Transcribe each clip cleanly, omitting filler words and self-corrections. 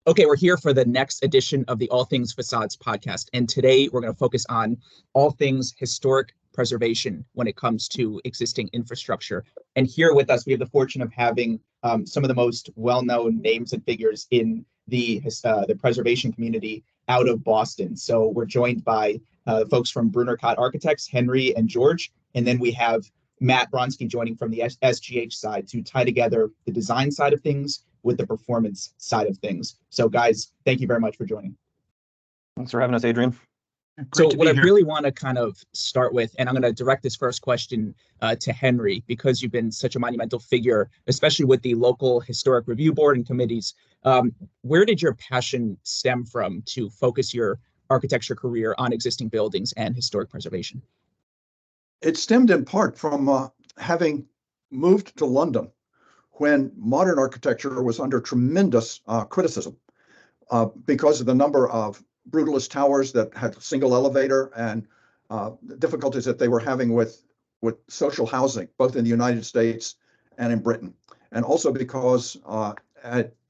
Okay, we're here for the next edition of the All Things Facades podcast. And today we're going to focus on all things historic preservation when it comes to existing infrastructure. And here with us, we have the fortune of having some of the most well-known names and figures in the preservation community out of Boston. So we're joined by folks from Bruner Cott Architects, Henry and George. And then we have Matt Bronski joining from the SGH side to tie together the design side of things with the performance side of things. So guys, thank you very much for joining. Thanks for having us, Adrian. So what I really want to kind of start with, and I'm going to direct this first question to Henry, because you've been such a monumental figure, especially with the local historic review board and committees. Where did your passion stem from to focus your architecture career on existing buildings and historic preservation? It stemmed in part from having moved to London when modern architecture was under tremendous criticism because of the number of brutalist towers that had a single elevator and the difficulties that they were having with social housing, both in the United States and in Britain. And also because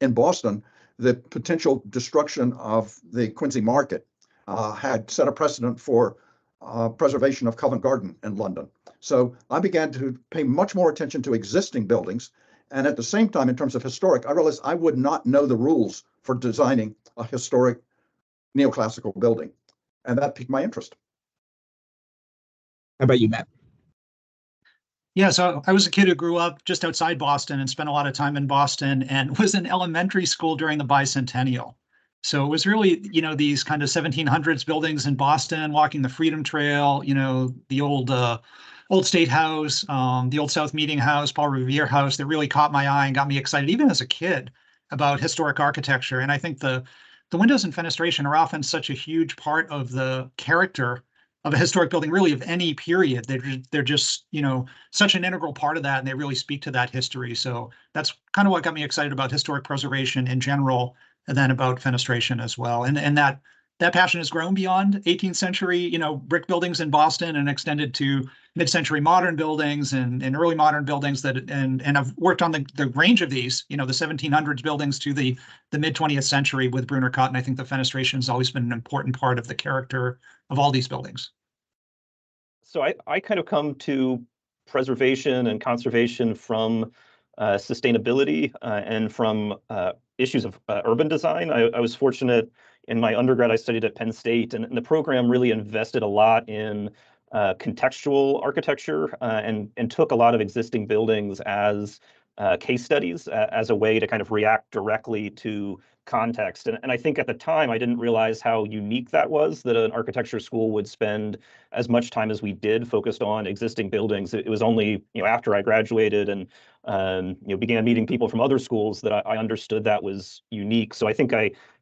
in Boston, the potential destruction of the Quincy Market had set a precedent for preservation of Covent Garden in London. So I began to pay much more attention to existing buildings. And at the same time, in terms of historic, I realized I would not know the rules for designing a historic neoclassical building. And that piqued my interest. How about you, Matt? Yeah, so I was a kid who grew up just outside Boston and spent a lot of time in Boston and was in elementary school during the bicentennial. So it was really, these kind of 1700s buildings in Boston, walking the Freedom Trail, the old State House, the Old South Meeting House, Paul Revere House, that really caught my eye and got me excited, even as a kid, about historic architecture. And I think the windows and fenestration are often such a huge part of the character of a historic building, really of any period. They're just, such an integral part of that, and they really speak to that history. So that's kind of what got me excited about historic preservation in general, and then about fenestration as well. And that passion has grown beyond 18th century, brick buildings in Boston and extended to mid-century modern buildings and early modern buildings and I've worked on the range of these, the 1700s buildings to the mid-20th century with Bruner Cott. And I think the fenestration has always been an important part of the character of all these buildings. So I kind of come to preservation and conservation from sustainability and from issues of urban design. I was fortunate in my undergrad, I studied at Penn State, and the program really invested a lot in contextual architecture and took a lot of existing buildings as case studies as a way to kind of react directly to context. And I think at the time, I didn't realize how unique that was, that an architecture school would spend as much time as we did focused on existing buildings. It was only, after I graduated and, began meeting people from other schools that I understood that was unique. So I think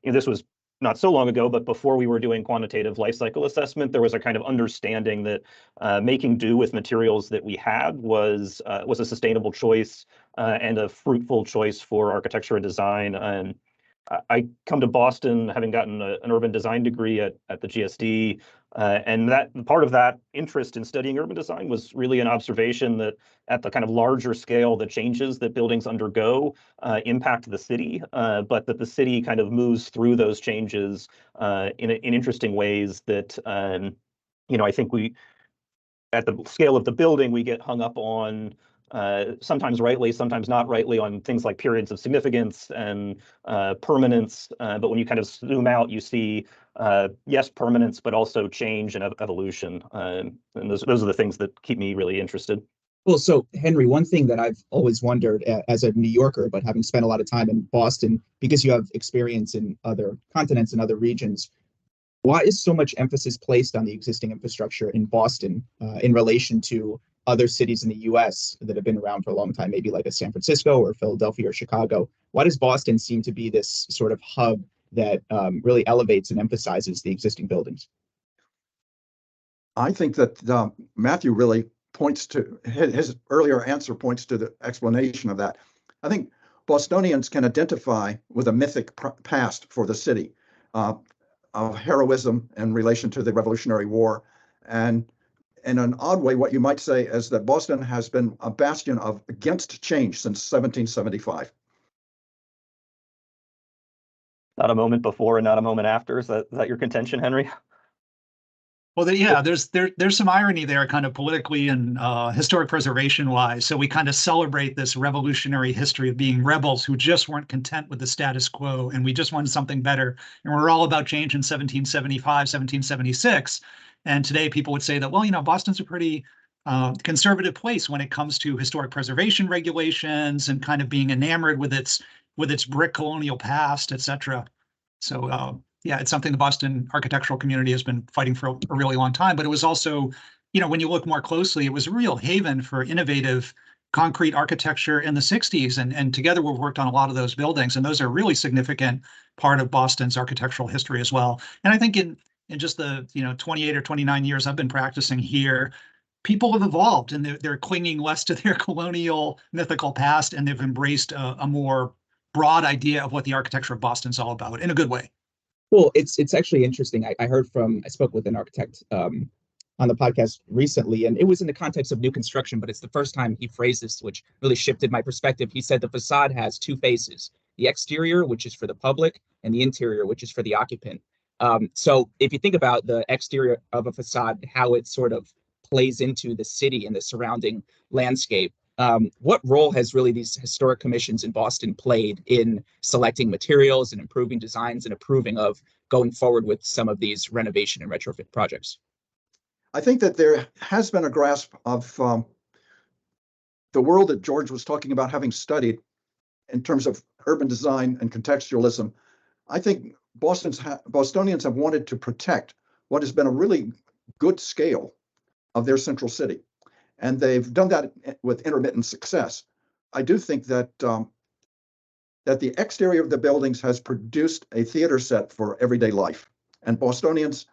this was not so long ago, but before we were doing quantitative life cycle assessment, there was a kind of understanding that making do with materials that we had was a sustainable choice and a fruitful choice for architecture and design. And I come to Boston having gotten an urban design degree at the GSD, and that part of that interest in studying urban design was really an observation that at the kind of larger scale, the changes that buildings undergo impact the city, but that the city kind of moves through those changes in interesting ways that, I think at the scale of the building, we get hung up on sometimes rightly, sometimes not rightly, on things like periods of significance and permanence. But when you kind of zoom out, you see, yes, permanence, but also change and evolution. And those are the things that keep me really interested. Well, so Henry, one thing that I've always wondered as a New Yorker, but having spent a lot of time in Boston, because you have experience in other continents and other regions, why is so much emphasis placed on the existing infrastructure in Boston in relation to other cities in the US that have been around for a long time, maybe like a San Francisco or Philadelphia or Chicago? Why does Boston seem to be this sort of hub that really elevates and emphasizes the existing buildings? I think that Matthew really points to his earlier answer, points to the explanation of that. I think Bostonians can identify with a mythic past for the city of heroism in relation to the Revolutionary War. And in an odd way, what you might say is that Boston has been a bastion against change since 1775. Not a moment before and not a moment after. Is that your contention, Henry? Well, there's some irony there, kind of politically and historic preservation wise. So we kind of celebrate this revolutionary history of being rebels who just weren't content with the status quo, and we just wanted something better. And we're all about change in 1775, 1776. And today people would say that, well, Boston's a pretty conservative place when it comes to historic preservation regulations and kind of being enamored with its brick colonial past, et cetera. So yeah, it's something the Boston architectural community has been fighting for a really long time. But it was also, when you look more closely, it was a real haven for innovative concrete architecture in the 60s. And together we've worked on a lot of those buildings. And those are a really significant part of Boston's architectural history as well. And I think in just the 28 or 29 years I've been practicing here, people have evolved and they're clinging less to their colonial mythical past, and they've embraced a more broad idea of what the architecture of Boston's all about in a good way. Well, it's actually interesting. I spoke with an architect on the podcast recently, and it was in the context of new construction, but it's the first time he phrased this, which really shifted my perspective. He said the facade has two faces: the exterior, which is for the public, and the interior, which is for the occupant. So if you think about the exterior of a facade, how it sort of plays into the city and the surrounding landscape, what role has really these historic commissions in Boston played in selecting materials and improving designs and approving of going forward with some of these renovation and retrofit projects? I think that there has been a grasp of the world that George was talking about having studied in terms of urban design and contextualism. I think Bostonians have wanted to protect what has been a really good scale of their central city. And they've done that with intermittent success. I do think that that the exterior of the buildings has produced a theater set for everyday life. And Bostonians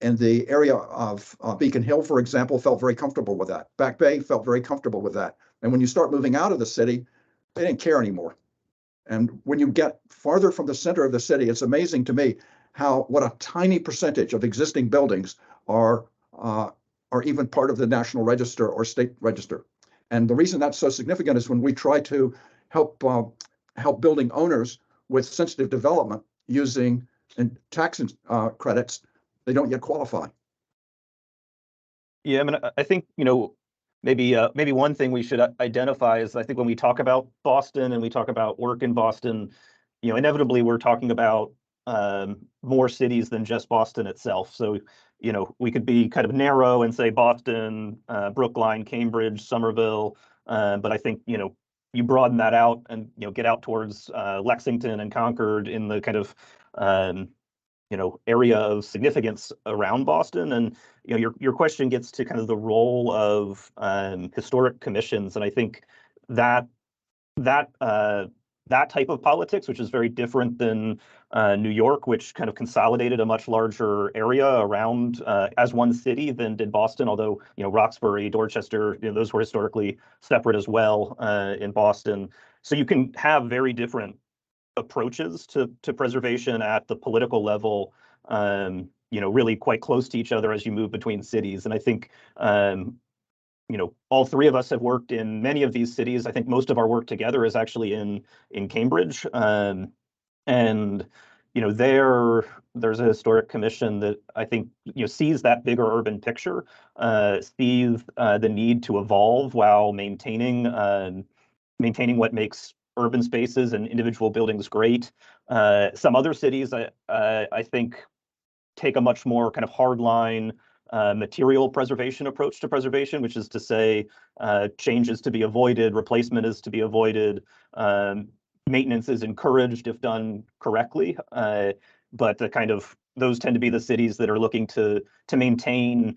in the area of Beacon Hill, for example, felt very comfortable with that. Back Bay felt very comfortable with that. And when you start moving out of the city, they didn't care anymore. And when you get farther from the center of the city, it's amazing to me what a tiny percentage of existing buildings are even part of the National Register or State Register. And the reason that's so significant is when we try to help building owners with sensitive development using tax credits, they don't yet qualify. Yeah, I mean, I think, maybe one thing we should identify is, I think when we talk about Boston and we talk about work in Boston, inevitably we're talking about more cities than just Boston itself. So, we could be kind of narrow and say Boston, Brookline, Cambridge, Somerville, but I think, you broaden that out and, get out towards Lexington and Concord in the kind of, area of significance around Boston. And, your question gets to kind of the role of historic commissions. And I think that type of politics, which is very different than New York, which kind of consolidated a much larger area around as one city than did Boston, although, Roxbury, Dorchester, those were historically separate as well in Boston. So you can have very different approaches to preservation at the political level, really quite close to each other as you move between cities. And I think, all three of us have worked in many of these cities. I think most of our work together is actually in Cambridge. And, there's a historic commission that I think, sees that bigger urban picture, sees the need to evolve while maintaining what makes urban spaces and individual buildings great. Some other cities, I think, take a much more kind of hardline material preservation approach to preservation, which is to say change is to be avoided, replacement is to be avoided, maintenance is encouraged if done correctly. But those tend to be the cities that are looking to maintain,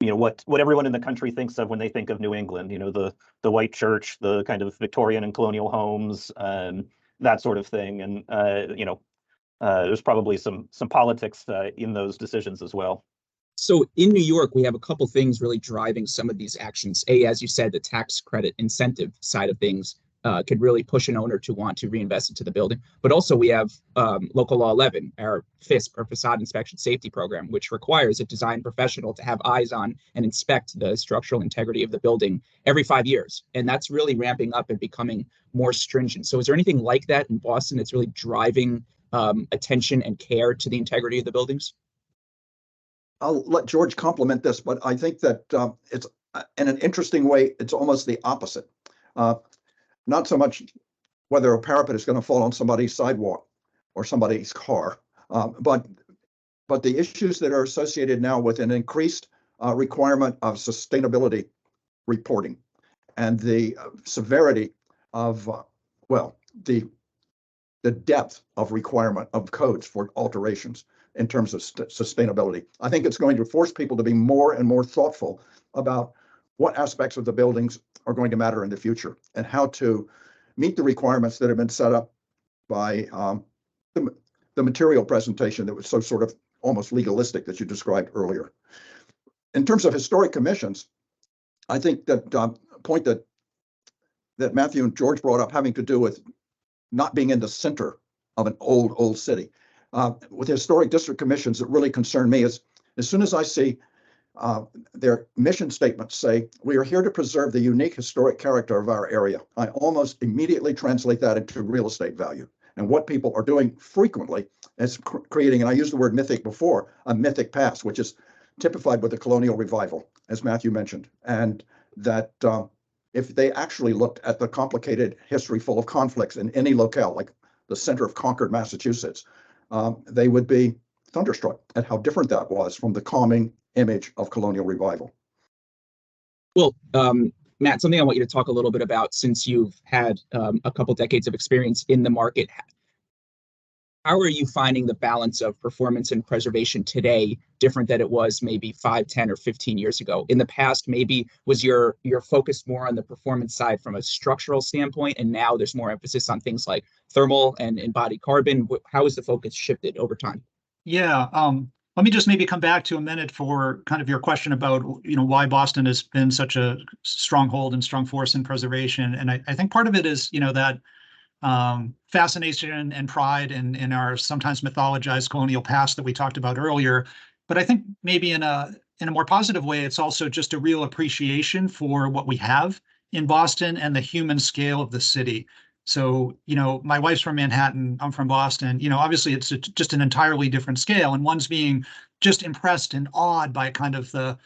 what everyone in the country thinks of when they think of New England, the white church, the kind of Victorian and colonial homes, that sort of thing. And there's probably some politics in those decisions as well. So in New York, we have a couple things really driving some of these actions. As you said, the tax credit incentive side of things could really push an owner to want to reinvest into the building. But also we have Local Law 11, our FISP, or Facade Inspection Safety Program, which requires a design professional to have eyes on and inspect the structural integrity of the building every 5 years. And that's really ramping up and becoming more stringent. So is there anything like that in Boston that's really driving attention and care to the integrity of the buildings? I'll let George complement this, but I think that it's in an interesting way, it's almost the opposite. Not so much whether a parapet is going to fall on somebody's sidewalk or somebody's car, but the issues that are associated now with an increased requirement of sustainability reporting and the severity of, the depth of requirement of codes for alterations in terms of sustainability. I think it's going to force people to be more and more thoughtful about what aspects of the buildings are going to matter in the future and how to meet the requirements that have been set up by the material presentation that was so sort of almost legalistic that you described earlier. In terms of historic commissions, I think that point that Matthew and George brought up having to do with not being in the center of an old city. With historic district commissions that really concern me is as soon as I see their mission statements say, we are here to preserve the unique historic character of our area, I almost immediately translate that into real estate value. And what people are doing frequently is creating, and I used the word mythic before, a mythic past, which is typified with the colonial revival, as Matthew mentioned. And that if they actually looked at the complicated history full of conflicts in any locale, like the center of Concord, Massachusetts, they would be thunderstruck at how different that was from the calming image of colonial revival. Well, Matt, something I want you to talk a little bit about, since you've had a couple decades of experience in the market. How are you finding the balance of performance and preservation today different than it was maybe 5, 10, or 15 years ago? In the past, maybe was your focus more on the performance side from a structural standpoint, and now there's more emphasis on things like thermal and embodied carbon. How has the focus shifted over time? Yeah, let me just maybe come back to a minute for kind of your question about, why Boston has been such a stronghold and strong force in preservation. And I think part of it is, that fascination and pride in our sometimes mythologized colonial past that we talked about earlier. But I think maybe in a more positive way, it's also just a real appreciation for what we have in Boston and the human scale of the city. So, my wife's from Manhattan, I'm from Boston. Obviously it's just an entirely different scale, and one's being just impressed and awed by kind of the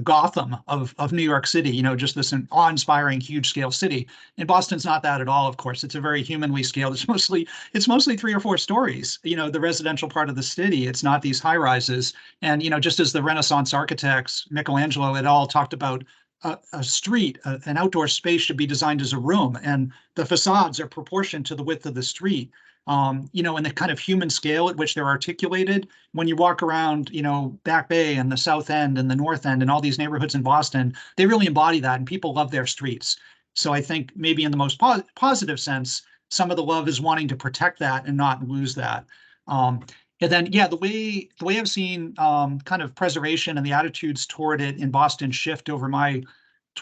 Gotham of New York City, just this awe-inspiring, huge scale city. And Boston's not that at all, of course. It's a very humanly scaled. It's mostly 3 or 4 stories. The residential part of the city. It's not these high rises. And just as the Renaissance architects, Michelangelo, had all talked about a street, an outdoor space should be designed as a room, and the facades are proportioned to the width of the street. And the kind of human scale at which they're articulated. When you walk around, Back Bay and the South End and the North End and all these neighborhoods in Boston, they really embody that, and people love their streets. So I think maybe in the most positive sense, some of the love is wanting to protect that and not lose that. And then, the way I've seen kind of preservation and the attitudes toward it in Boston shift over my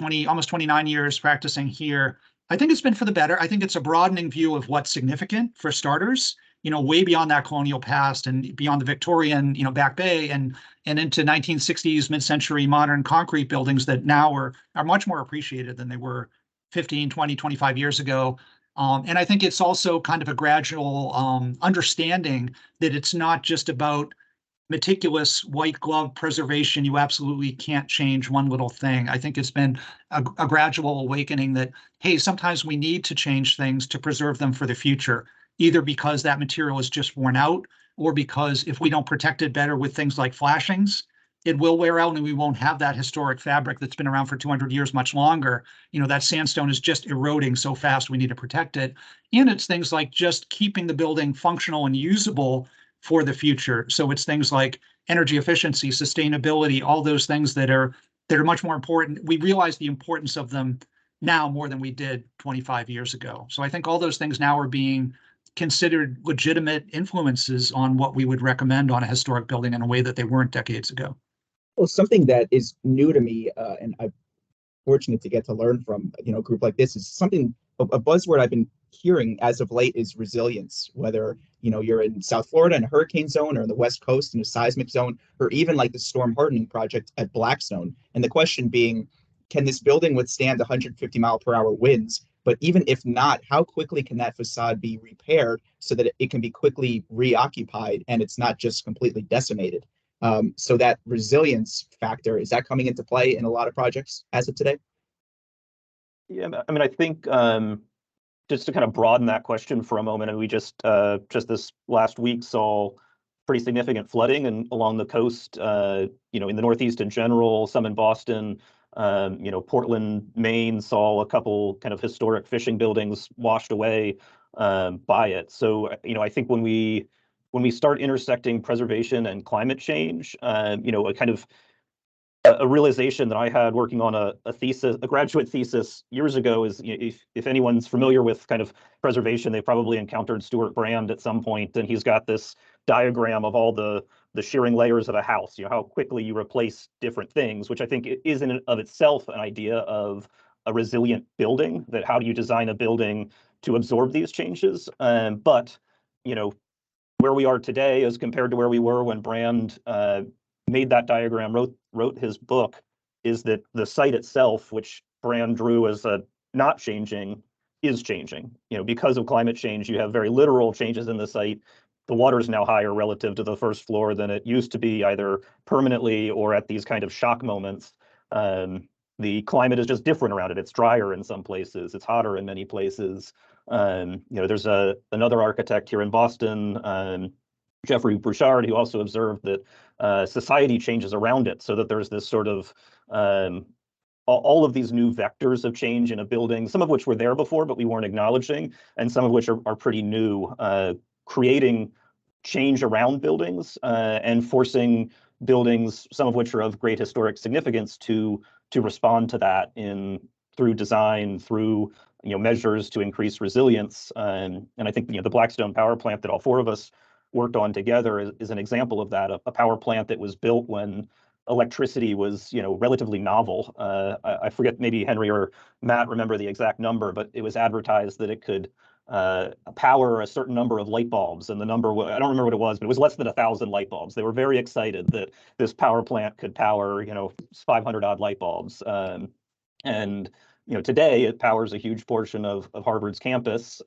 almost 29 years practicing here, I think it's been for the better. I think it's a broadening view of what's significant, for starters, way beyond that colonial past and beyond the Victorian, Back Bay and into 1960s mid-century modern concrete buildings that now are much more appreciated than they were 15, 20, 25 years ago. And I think it's also kind of a gradual understanding that it's not just about meticulous white glove preservation. You absolutely can't change one little thing. I think it's been a gradual awakening that, hey, sometimes we need to change things to preserve them for the future, either because that material is just worn out, or because if we don't protect it better with things like flashings, it will wear out and we won't have that historic fabric that's been around for 200 years much longer. That sandstone is just eroding so fast, we need to protect it. And it's things like just keeping the building functional and usable for the future. So it's things like energy efficiency, sustainability, all those things that are much more important. We realize the importance of them now more than we did 25 years ago. So I think all those things now are being considered legitimate influences on what we would recommend on a historic building in a way that they weren't decades ago. Well, something that is new to me, and I'm fortunate to get to learn from a group like this, is something, a buzzword I've been hearing as of late is resilience. Whether you're in South Florida in a hurricane zone, or in the West Coast in a seismic zone, or even like the storm hardening project at Blackstone. And the question being, can this building withstand 150 mile per hour winds But even if not, how quickly can that facade be repaired so that it can be quickly reoccupied and it's not just completely decimated? So that resilience factor, is that coming into play in a lot of projects as of today? Yeah, I mean, I think just to kind of broaden that question for a moment, and we just this last week saw pretty significant flooding and along the coast, you know, in the Northeast in general, some in Boston. You know, Portland, Maine saw a couple kind of historic fishing buildings washed away by it. So, you know, I think when we start intersecting preservation and climate change, you know, a kind of a realization that I had working on a graduate thesis years ago is, you know, if anyone's familiar with kind of preservation, they've probably encountered Stuart Brand at some point, and he's got this diagram of all the shearing layers of a house, you know, how quickly you replace different things, which I think is in and of itself an idea of a resilient building, that how do you design a building to absorb these changes? But, you know, where we are today as compared to where we were when Brand made that diagram, wrote his book, is that the site itself, which Brand drew as a not changing, is changing. You know, because of climate change, you have very literal changes in the site. The water is now higher relative to the first floor than it used to be, either permanently or at these kind of shock moments. The climate is just different around it. It's drier in some places. It's hotter in many places. You know, there's another architect here in Boston, Jeffrey Bouchard, who also observed that society changes around it, so that there's this sort of all of these new vectors of change in a building, some of which were there before, but we weren't acknowledging, and some of which are pretty new, creating change around buildings and forcing buildings, some of which are of great historic significance, to respond to that through design, through, you know, measures to increase resilience. And I think, you know, the Blackstone power plant that all four of us worked on together is an example of that, a power plant that was built when electricity was, you know, relatively novel. I forget, maybe Henry or Matt remember the exact number, but it was advertised that it could power a certain number of light bulbs, and the number, I don't remember what it was, but it was less than 1,000 light bulbs. They were very excited that this power plant could power, you know, 500 odd light bulbs. And, you know, today it powers a huge portion of Harvard's campus.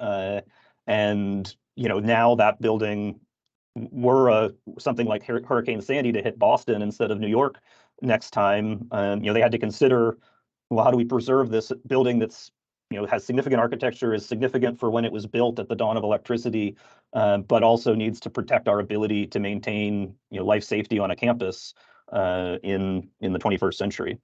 And, you know, now that building, were something like Hurricane Sandy to hit Boston instead of New York next time, you know, they had to consider, well, how do we preserve this building that's, you know, has significant architecture, is significant for when it was built at the dawn of electricity, but also needs to protect our ability to maintain, you know, life safety on a campus in the 21st century.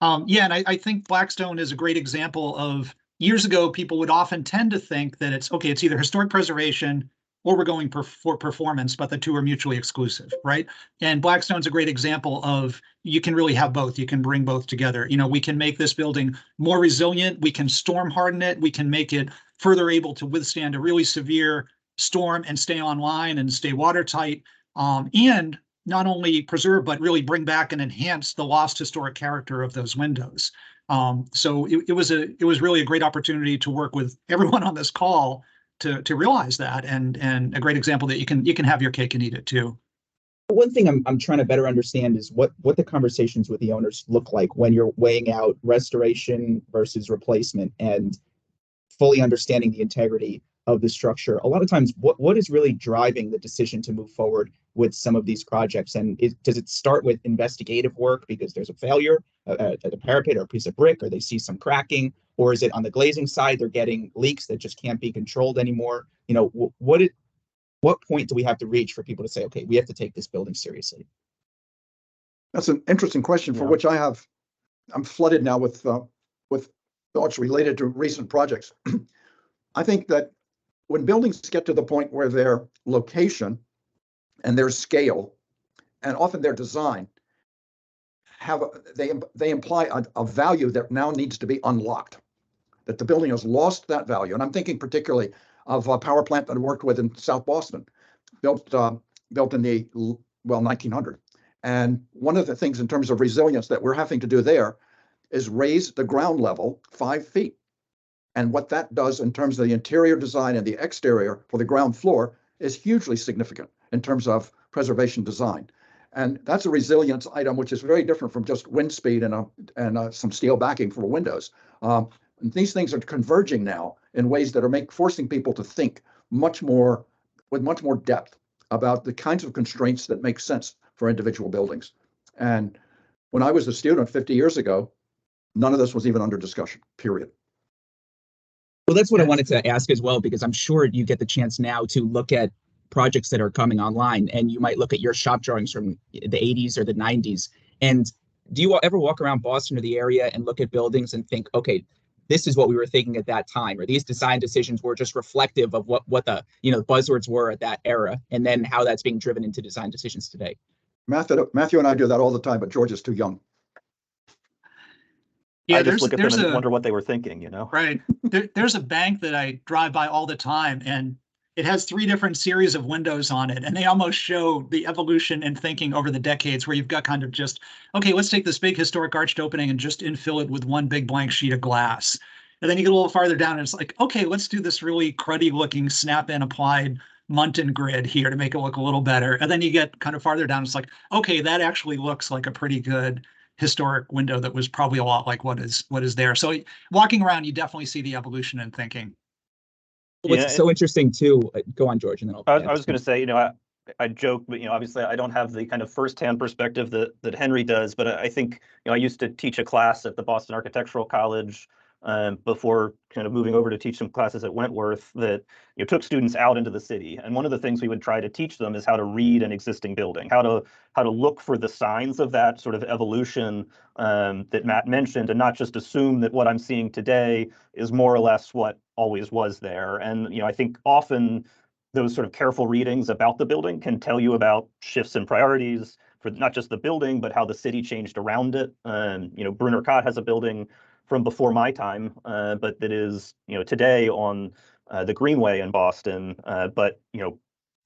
Yeah, and I think Blackstone is a great example of, years ago, people would often tend to think that it's either historic preservation or we're going for performance, but the two are mutually exclusive, right? And Blackstone's a great example of, you can really have both. You can bring both together. You know, we can make this building more resilient. We can storm harden it. We can make it further able to withstand a really severe storm and stay online and stay watertight. And not only preserve, but really bring back and enhance the lost historic character of those windows. So it was really a great opportunity to work with everyone on this call to realize that, and a great example that you can have your cake and eat it too. One thing I'm trying to better understand is what the conversations with the owners look like when you're weighing out restoration versus replacement and fully understanding the integrity of the structure. A lot of times, what is really driving the decision to move forward with some of these projects? And does it start with investigative work because there's a failure at a parapet or a piece of brick, or they see some cracking, or is it on the glazing side, they're getting leaks that just can't be controlled anymore? You know, what point do we have to reach for people to say, okay, we have to take this building seriously? That's an interesting question for which I'm flooded now with thoughts related to recent projects. I think that when buildings get to the point where their location and their scale, and often their design, they imply a value that now needs to be unlocked, that the building has lost that value. And I'm thinking particularly of a power plant that I worked with in South Boston, built in the 1900. And one of the things in terms of resilience that we're having to do there is raise the ground level 5 feet. And what that does in terms of the interior design and the exterior for the ground floor is hugely significant in terms of preservation design. And that's a resilience item, which is very different from just wind speed and some steel backing for windows. And these things are converging now in ways that are forcing people to think much more with much more depth about the kinds of constraints that make sense for individual buildings. And when I was a student 50 years ago, none of this was even under discussion, period. Well, that's what I wanted to ask as well, because I'm sure you get the chance now to look at projects that are coming online, and you might look at your shop drawings from the 80s or the 90s. And do you ever walk around Boston or the area and look at buildings and think, okay, this is what we were thinking at that time, or these design decisions were just reflective of what the buzzwords were at that era, and then how that's being driven into design decisions today? Matthew and I do that all the time, but George is too young. Yeah, I just look at them and wonder what they were thinking, Right. There's a bank that I drive by all the time, and it has 3 different series of windows on it, and they almost show the evolution in thinking over the decades, where you've got kind of just, okay, let's take this big historic arched opening and just infill it with one big blank sheet of glass. And then you get a little farther down and it's like, okay, let's do this really cruddy looking snap-in applied Muntin grid here to make it look a little better. And then you get kind of farther down, it's like, okay, that actually looks like a pretty good historic window that was probably a lot like what is there. So walking around, you definitely see the evolution in thinking. What's so interesting too, go on, George, and then I was going to say, I joke, but obviously I don't have the kind of firsthand perspective that Henry does, but I think I used to teach a class at the Boston Architectural College before kind of moving over to teach some classes at Wentworth that took students out into the city. And one of the things we would try to teach them is how to read an existing building, how to look for the signs of that sort of evolution that Matt mentioned, and not just assume that what I'm seeing today is more or less what always was there. And I think often those sort of careful readings about the building can tell you about shifts in priorities for not just the building, but how the city changed around it. Bruner Cott has a building from before my time, but that is, today on the Greenway in Boston. But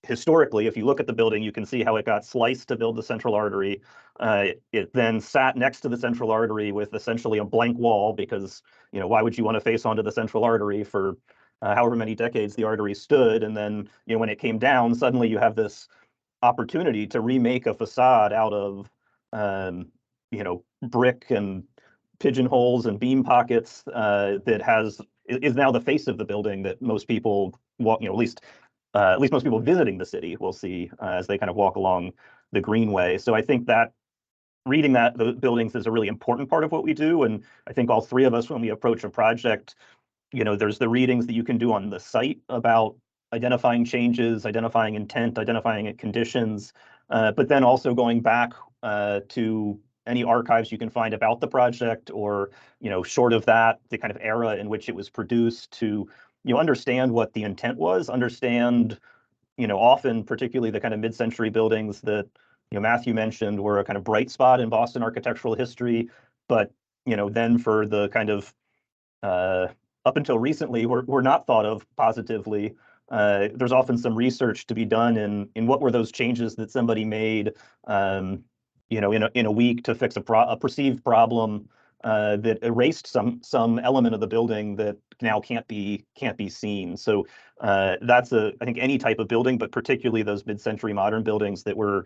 historically, if you look at the building, you can see how it got sliced to build the central artery. It then sat next to the central artery with essentially a blank wall, because why would you want to face onto the central artery for however many decades the artery stood? And then when it came down, suddenly you have this opportunity to remake a facade out of brick and pigeonholes and beam pockets that is now the face of the building that most people walk, at least most people visiting the city will see as they kind of walk along the Greenway. So I think that reading those buildings is a really important part of what we do. And I think all 3 of us, when we approach a project, there's the readings that you can do on the site about identifying changes, identifying intent, identifying conditions, but then also going back to any archives you can find about the project, or short of that, the kind of era in which it was produced, to understand what the intent was, understand often, particularly the kind of mid-century buildings that Matthew mentioned were a kind of bright spot in Boston architectural history, but then for the kind of up until recently were not thought of positively. There's often some research to be done in what were those changes that somebody made in a week to fix a perceived problem that erased some element of the building that now can't be seen. So that's I think any type of building, but particularly those mid-century modern buildings that were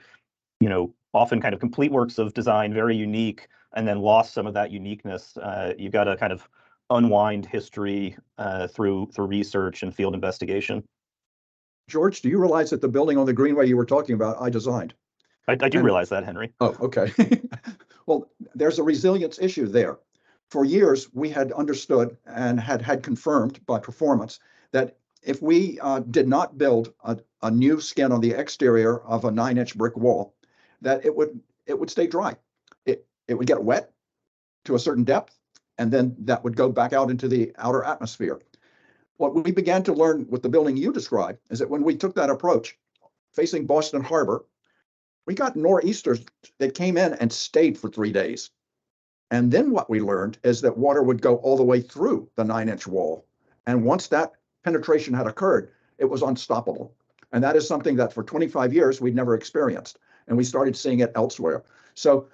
often kind of complete works of design, very unique, and then lost some of that uniqueness. You've got to kind of unwind history through research and field investigation. George, do you realize that the building on the Greenway you were talking about, I designed? I do realize that, Henry. Oh, okay. Well, there's a resilience issue there. For years, we had understood and had confirmed by performance that if we did not build a new skin on the exterior of a 9-inch brick wall, that it would stay dry. It would get wet to a certain depth, and then that would go back out into the outer atmosphere. What we began to learn with the building you described is that when we took that approach, facing Boston Harbor, we got nor'easters that came in and stayed for 3 days. And then what we learned is that water would go all the way through the 9-inch wall. And once that penetration had occurred, it was unstoppable. And that is something that for 25 years we'd never experienced. And we started seeing it elsewhere. So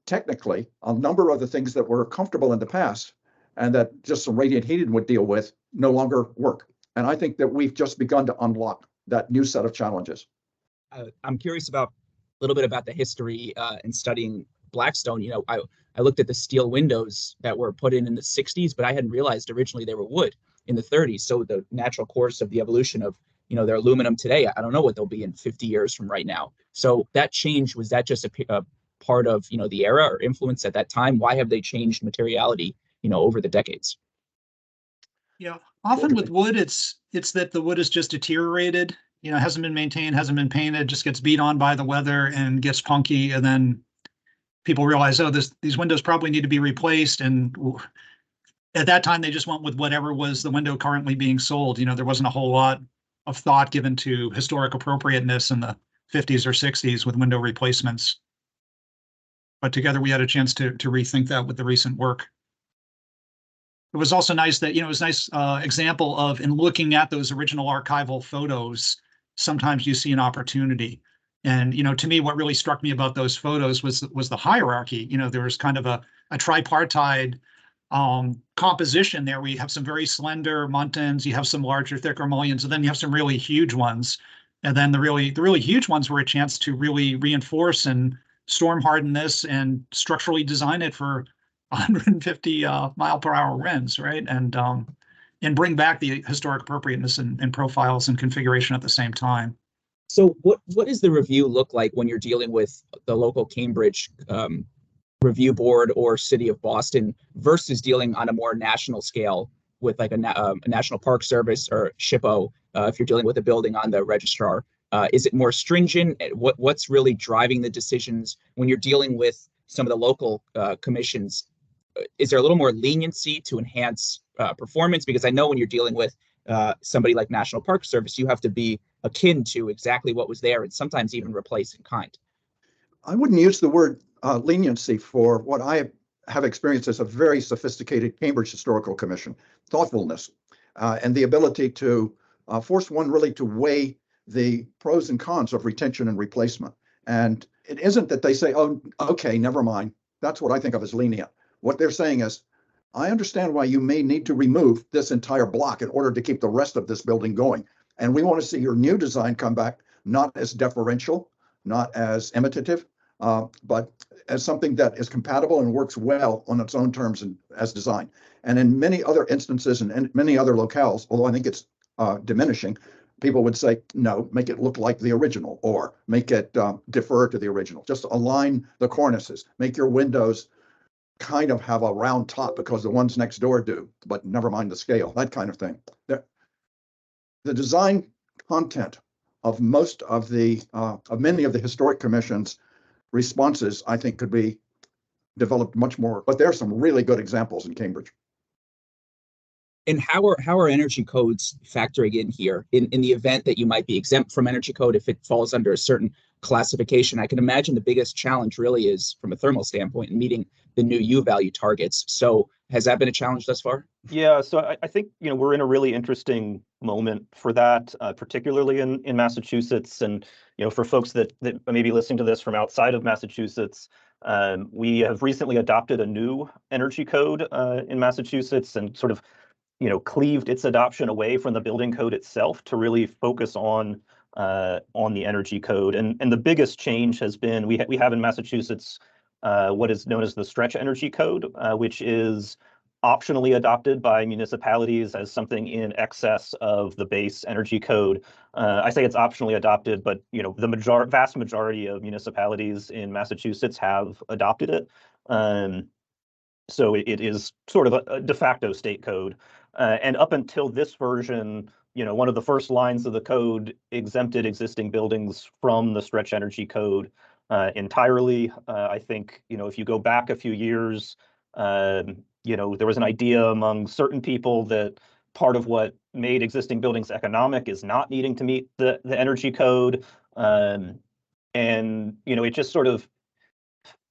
technically, a number of the things that were comfortable in the past and that just some radiant heating would deal with no longer work. And I think that we've just begun to unlock that new set of challenges. I'm curious about a little bit about the history and studying Blackstone, I looked at the steel windows that were put in the 60s, but I hadn't realized originally they were wood in the 30s. So the natural course of the evolution of, their aluminum today, I don't know what they'll be in 50 years from right now. So that change, was that just a part of, the era or influence at that time? Why have they changed materiality, over the decades? Yeah, often with wood, it's that the wood is just deteriorated, hasn't been maintained, hasn't been painted, just gets beat on by the weather and gets punky. And then people realize, oh, these windows probably need to be replaced. And at that time, they just went with whatever was the window currently being sold. There wasn't a whole lot of thought given to historic appropriateness in the 50s or 60s with window replacements. But together we had a chance to rethink that with the recent work. It was also nice that, it was a nice example of, in looking at those original archival photos, sometimes you see an opportunity. And, to me, what really struck me about those photos was the hierarchy. There was kind of a tripartite composition there. We have some very slender muntins, you have some larger, thicker mullions, and then you have some really huge ones. And then the really huge ones were a chance to really reinforce and storm harden this and structurally design it for 150 mile per hour winds, right? And bring back the historic appropriateness and profiles and configuration at the same time. So what does the review look like when you're dealing with the local Cambridge review board or City of Boston versus dealing on a more national scale with like a National Park Service or SHPO, if you're dealing with a building on the registrar? Is it more stringent? What's really driving the decisions when you're dealing with some of the local commissions? Is there a little more leniency to enhance performance? Because I know when you're dealing with somebody like National Park Service, you have to be akin to exactly what was there and sometimes even replace in kind. I wouldn't use the word leniency for what I have experienced as a very sophisticated Cambridge Historical Commission. Thoughtfulness and the ability to force one really to weigh the pros and cons of retention and replacement. And it isn't that they say, oh, okay, never mind. That's what I think of as lenient. What they're saying is, I understand why you may need to remove this entire block in order to keep the rest of this building going. And we want to see your new design come back, not as deferential, not as imitative, but as something that is compatible and works well on its own terms and as design. And in many other instances and in many other locales, although I think it's diminishing, people would say, no, make it look like the original, or make it defer to the original. Just align the cornices, make your windows kind of have a round top because the ones next door do, but never mind the scale, that kind of thing. The design content of most of of many of the historic commission's responses, I think, could be developed much more, but there are some really good examples in Cambridge. And how are energy codes factoring in here in the event that you might be exempt from energy code if it falls under a certain classification? I can imagine the biggest challenge really is from a thermal standpoint in meeting the new U value targets. So has that been a challenge thus far? Yeah, so I think we're in a really interesting moment for that, particularly in Massachusetts, and for folks that may be listening to this from outside of Massachusetts. We have recently adopted a new energy code in Massachusetts and sort of cleaved its adoption away from the building code itself to really focus on the energy code. And the biggest change has been we have in Massachusetts what is known as the stretch energy code, which is optionally adopted by municipalities as something in excess of the base energy code. I say it's optionally adopted, but the vast majority of municipalities in Massachusetts have adopted it. So it is sort of a de facto state code. And up until this version, one of the first lines of the code exempted existing buildings from the stretch energy code entirely. I think, if you go back a few years, there was an idea among certain people that part of what made existing buildings economic is not needing to meet the energy code. And, it just sort of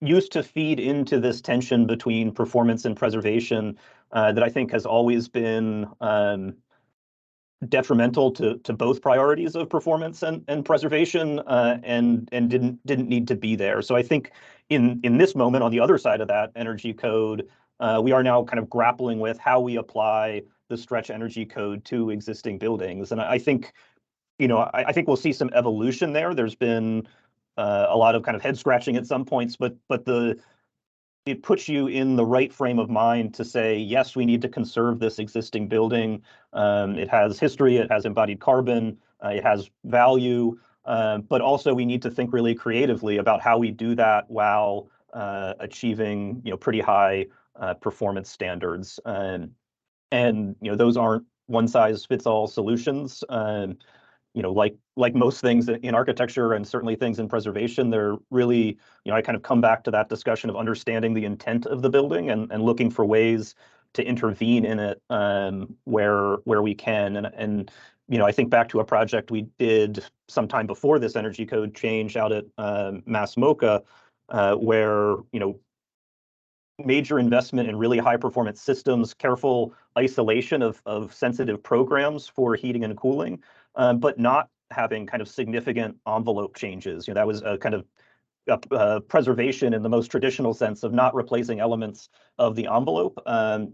used to feed into this tension between performance and preservation that I think has always been detrimental to both priorities of performance and preservation, and didn't need to be there. So I think in this moment, on the other side of that energy code, we are now kind of grappling with how we apply the stretch energy code to existing buildings. And I think, I think we'll see some evolution there. There's been a lot of kind of head scratching at some points, but the it puts you in the right frame of mind to say, yes, we need to conserve this existing building. It has history, it has embodied carbon, it has value, but also we need to think really creatively about how we do that while achieving, pretty high performance standards. And those aren't one size fits all solutions. Like most things in architecture and certainly things in preservation, they're really, I kind of come back to that discussion of understanding the intent of the building and looking for ways to intervene in it where we can. And I think back to a project we did sometime before this energy code change out at Mass MoCA, where major investment in really high performance systems, careful isolation of sensitive programs for heating and cooling, but not having kind of significant envelope changes. That was a kind of preservation in the most traditional sense of not replacing elements of the envelope.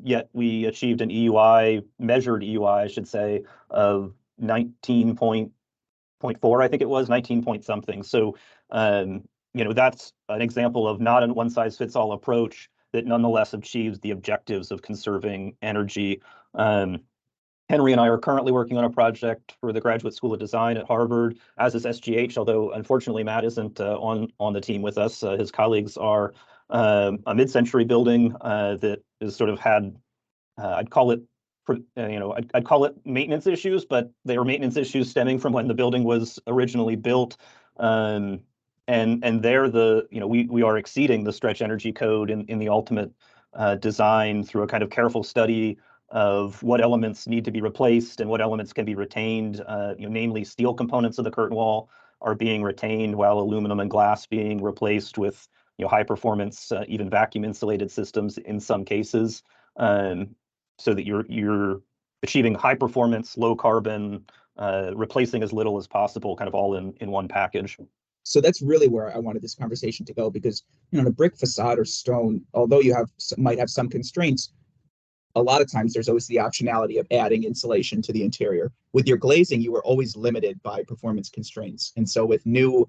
Yet we achieved an EUI, measured EUI, I should say, of 19.4, I think it was, 19 point something. So, that's an example of not a one size fits all approach that nonetheless achieves the objectives of conserving energy. Henry and I are currently working on a project for the Graduate School of Design at Harvard, as is SGH, although unfortunately Matt isn't on the team with us. His colleagues are a mid-century building that is sort of had, I'd call it maintenance issues, but they are maintenance issues stemming from when the building was originally built. And there, we are exceeding the stretch energy code in the ultimate design through a kind of careful study of what elements need to be replaced and what elements can be retained. Namely, steel components of the curtain wall are being retained, while aluminum and glass being replaced with high performance, even vacuum insulated systems in some cases, so that you're achieving high performance, low carbon, replacing as little as possible, kind of all in one package. So that's really where I wanted this conversation to go, because in a brick facade or stone, although you might have some constraints, a lot of times there's always the optionality of adding insulation to the interior. With your glazing, you were always limited by performance constraints. And so with new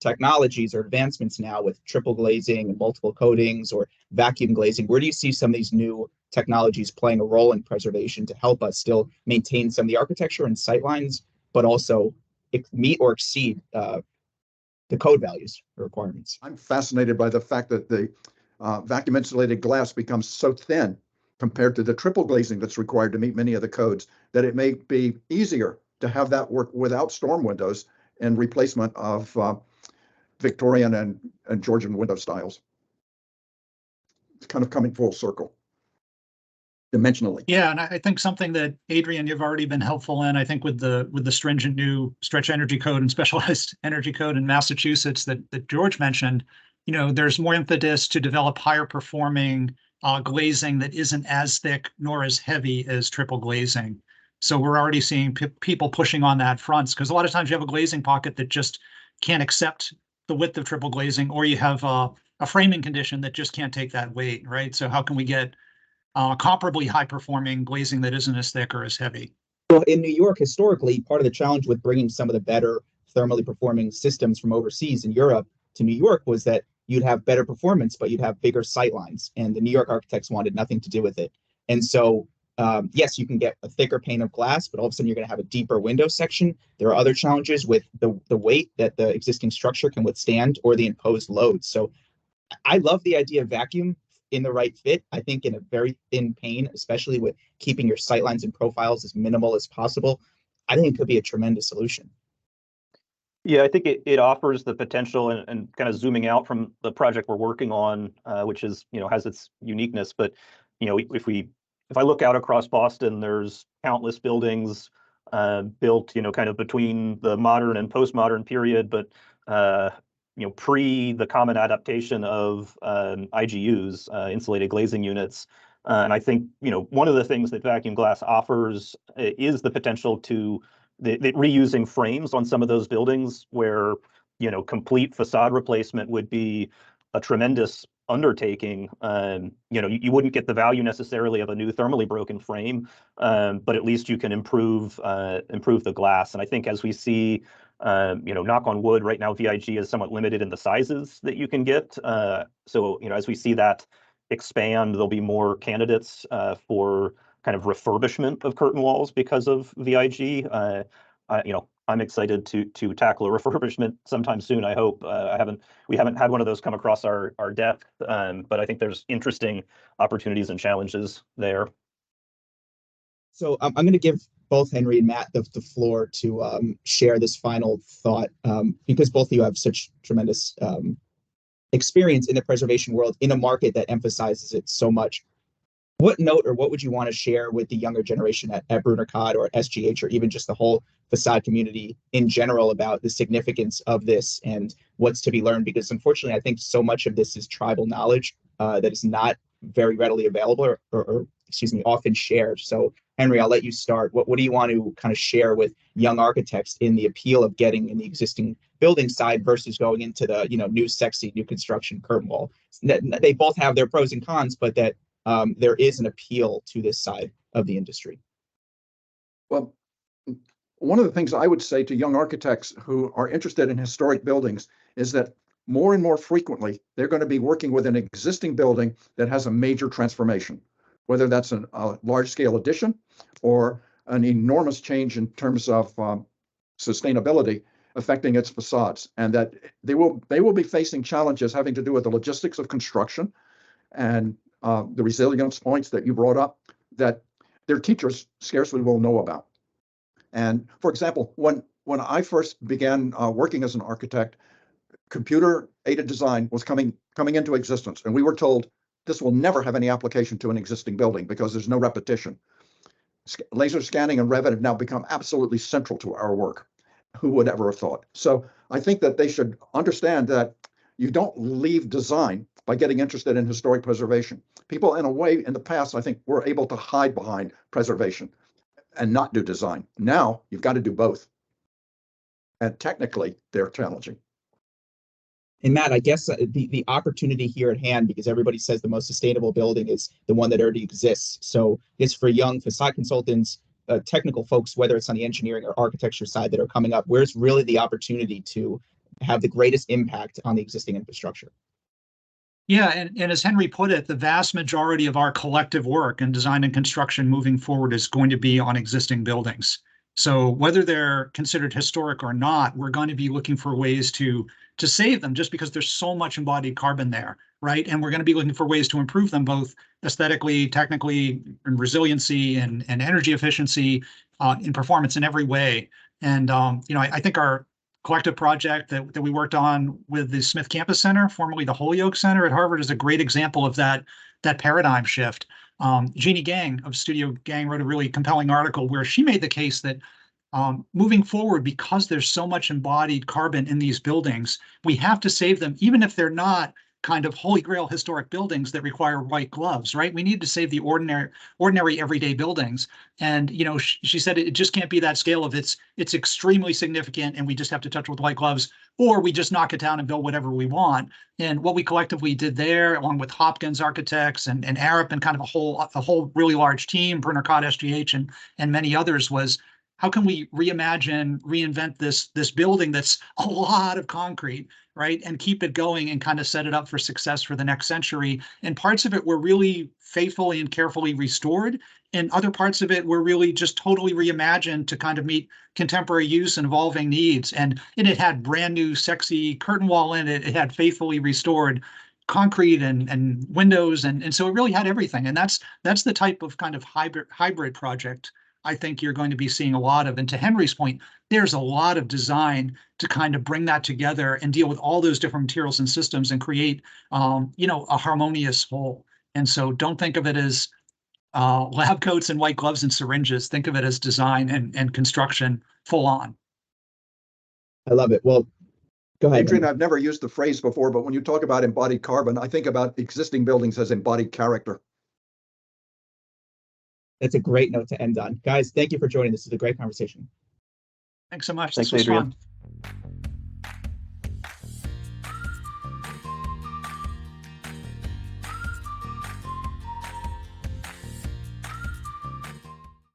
technologies or advancements now with triple glazing and multiple coatings or vacuum glazing, where do you see some of these new technologies playing a role in preservation to help us still maintain some of the architecture and sightlines, but also meet or exceed the code values or requirements? I'm fascinated by the fact that the vacuum insulated glass becomes so thin compared to the triple glazing that's required to meet many of the codes that it may be easier to have that work without storm windows in replacement of Victorian and Georgian window styles. It's kind of coming full circle dimensionally. Yeah, and I think something that, Adrian, you've already been helpful in, I think with the stringent new stretch energy code and specialized energy code in Massachusetts that George mentioned, there's more impetus to develop higher performing glazing that isn't as thick nor as heavy as triple glazing. So we're already seeing people pushing on that front, because a lot of times you have a glazing pocket that just can't accept the width of triple glazing, or you have a framing condition that just can't take that weight, right? So how can we get comparably high performing glazing that isn't as thick or as heavy? Well, in New York, historically, part of the challenge with bringing some of the better thermally performing systems from overseas in Europe to New York was that you'd have better performance, but you'd have bigger sightlines. And the New York architects wanted nothing to do with it. And so, yes, you can get a thicker pane of glass, but all of a sudden you're going to have a deeper window section. There are other challenges with the weight that the existing structure can withstand or the imposed loads. So I love the idea of vacuum in the right fit. I think in a very thin pane, especially with keeping your sightlines and profiles as minimal as possible, I think it could be a tremendous solution. Yeah, I think it offers the potential, and kind of zooming out from the project we're working on, which is, has its uniqueness. But, if I look out across Boston, there's countless buildings built, kind of between the modern and postmodern period, but, pre the common adaptation of IGUs, insulated glazing units. And I think, one of the things that vacuum glass offers is the potential to the reusing frames on some of those buildings where, complete facade replacement would be a tremendous undertaking. You wouldn't get the value necessarily of a new thermally broken frame, but at least you can improve the glass. And I think as we see, knock on wood, right now VIG is somewhat limited in the sizes that you can get. So, as we see that expand. There'll be more candidates for kind of refurbishment of curtain walls because of VIG. I'm excited to tackle a refurbishment sometime soon. I hope. We haven't had one of those come across our desk, but I think there's interesting opportunities and challenges there. So I'm going to give both Henry and Matt the floor to share this final thought, because both of you have such tremendous experience in the preservation world in a market that emphasizes it so much. What note or what would you want to share with the younger generation at Bruner Cott or SGH, or even just the whole facade community in general, about the significance of this and what's to be learned? Because unfortunately, I think so much of this is tribal knowledge that is not very readily available or often shared. So Henry, I'll let you start. What do you want to kind of share with young architects in the appeal of getting in the existing building side versus going into the new sexy new construction curtain wall? They both have their pros and cons, but that there is an appeal to this side of the industry. Well, one of the things I would say to young architects who are interested in historic buildings is that more and more frequently, they're going to be working with an existing building that has a major transformation, whether that's a large-scale addition or an enormous change in terms of sustainability affecting its facades, and that they will be facing challenges having to do with the logistics of construction and the resilience points that you brought up that their teachers scarcely will know about. And for example, when I first began working as an architect, computer-aided design was coming into existence, and we were told this will never have any application to an existing building because there's no repetition. Laser scanning and Revit have now become absolutely central to our work. Who would ever have thought? So I think that they should understand that you don't leave design by getting interested in historic preservation. People, in a way, in the past, I think, were able to hide behind preservation and not do design. Now you've got to do both. And technically, they're challenging. And Matt, I guess the opportunity here at hand, because everybody says the most sustainable building is the one that already exists. So it's for young facade consultants, technical folks, whether it's on the engineering or architecture side that are coming up, where's really the opportunity to have the greatest impact on the existing infrastructure? Yeah, and as Henry put it, the vast majority of our collective work in design and construction moving forward is going to be on existing buildings. So whether they're considered historic or not, we're going to be looking for ways to save them, just because there's so much embodied carbon there, right? And we're going to be looking for ways to improve them both aesthetically, technically, and resiliency and energy efficiency, in performance in every way. And I think our collective project that we worked on with the Smith Campus Center, formerly the Holyoke Center at Harvard, is a great example of that paradigm shift. Jeannie Gang of Studio Gang wrote a really compelling article where she made the case that moving forward, because there's so much embodied carbon in these buildings, we have to save them, even if they're not kind of holy grail historic buildings that require white gloves, right? We need to save the ordinary everyday buildings. And she said it just can't be that scale of it's extremely significant and we just have to touch with white gloves, or we just knock it down and build whatever we want. And what we collectively did there, along with Hopkins Architects and Arup and kind of a whole really large team, Bruner Cott, SGH, and many others, was how can we reinvent this building that's a lot of concrete, right? And keep it going and kind of set it up for success for the next century. And parts of it were really faithfully and carefully restored. And other parts of it were really just totally reimagined to kind of meet contemporary use and evolving needs. And it had brand new, sexy curtain wall in it. It had faithfully restored concrete and windows. And so it really had everything. And that's the type of kind of hybrid project I think you're going to be seeing a lot of. And to Henry's point, there's a lot of design to kind of bring that together and deal with all those different materials and systems and create, a harmonious whole. And so don't think of it as lab coats and white gloves and syringes. Think of it as design and construction full on. I love it. Well, go ahead. Adrian, I've never used the phrase before, but when you talk about embodied carbon, I think about existing buildings as embodied character. That's a great note to end on. Guys, thank you for joining. This is a great conversation. Thanks so much. Thanks, This was Adrian. fun.